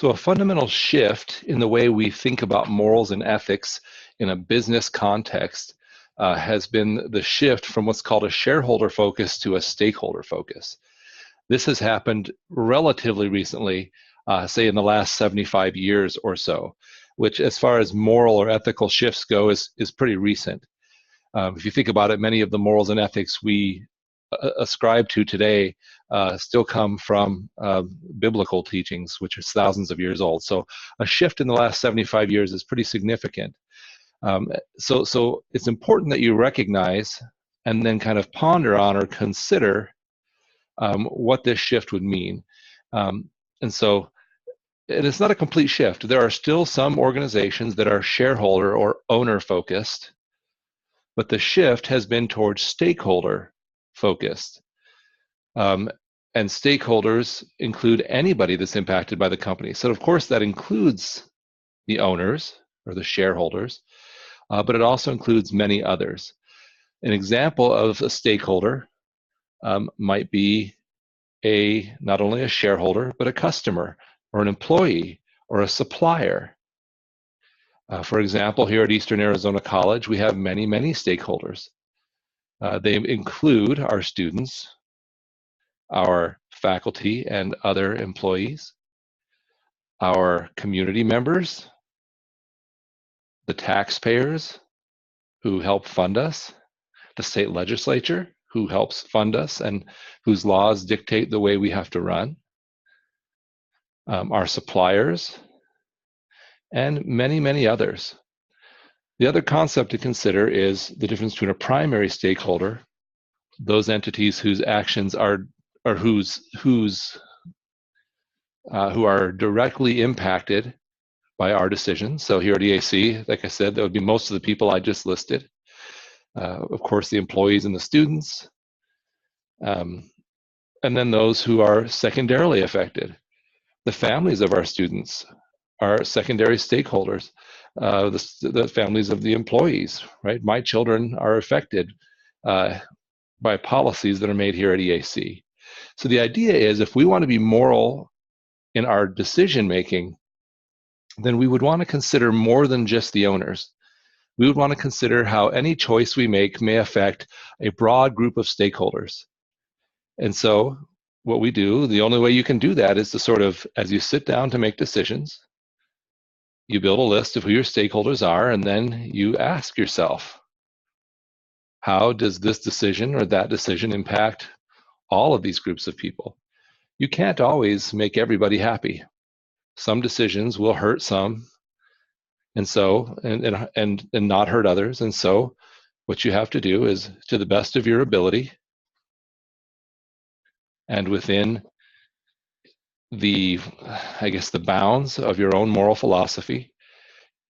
So a fundamental shift in the way we think about morals and ethics in a business context has been the shift from what's called a shareholder focus to a stakeholder focus. This has happened relatively recently, say in the last 75 years or so, which as far as moral or ethical shifts go is pretty recent. If you think about it, many of the morals and ethics we ascribe to today still come from biblical teachings, which is thousands of years old. So a shift in the last 75 years is pretty significant. So it's important that you recognize and then kind of ponder on or consider what this shift would mean. And it's not a complete shift. There are still some organizations that are shareholder or owner focused, but the shift has been towards stakeholder focused. And stakeholders include anybody that's impacted by the company. So of course that includes the owners or the shareholders, but it also includes many others. An example of a stakeholder might be not only a shareholder, but a customer or an employee or a supplier. For example, here at Eastern Arizona College, we have many, many stakeholders. They include our students, our faculty and other employees, our community members, the taxpayers who help fund us, the state legislature who helps fund us and whose laws dictate the way we have to run, our suppliers, and many, many others. The other concept to consider is the difference between a primary stakeholder, those entities whose actions who are directly impacted by our decisions. So here at EAC, like I said, that would be most of the people I just listed. Of course, the employees and the students, and then those who are secondarily affected. The families of our students are secondary stakeholders. The families of the employees, right? My children are affected by policies that are made here at EAC. So the idea is if we want to be moral in our decision making, then we would want to consider more than just the owners. We would want to consider how any choice we make may affect a broad group of stakeholders. And so what we do, the only way you can do that is to sort of, as you sit down to make decisions, you build a list of who your stakeholders are, and then you ask yourself, how does this decision or that decision impact all of these groups of people? You can't always make everybody happy. Some decisions will hurt some, and not hurt others. And so what you have to do is, to the best of your ability and within the bounds of your own moral philosophy,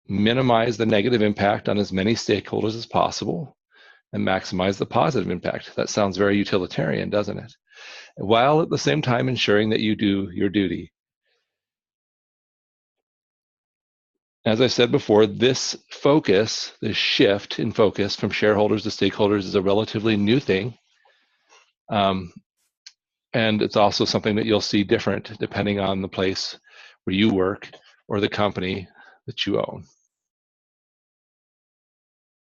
minimize the negative impact on as many stakeholders as possible and maximize the positive impact. That sounds very utilitarian, doesn't it? While at the same time ensuring that you do your duty. As I said before, this shift in focus from shareholders to stakeholders is a relatively new thing. And it's also something that you'll see different depending on the place where you work or the company that you own.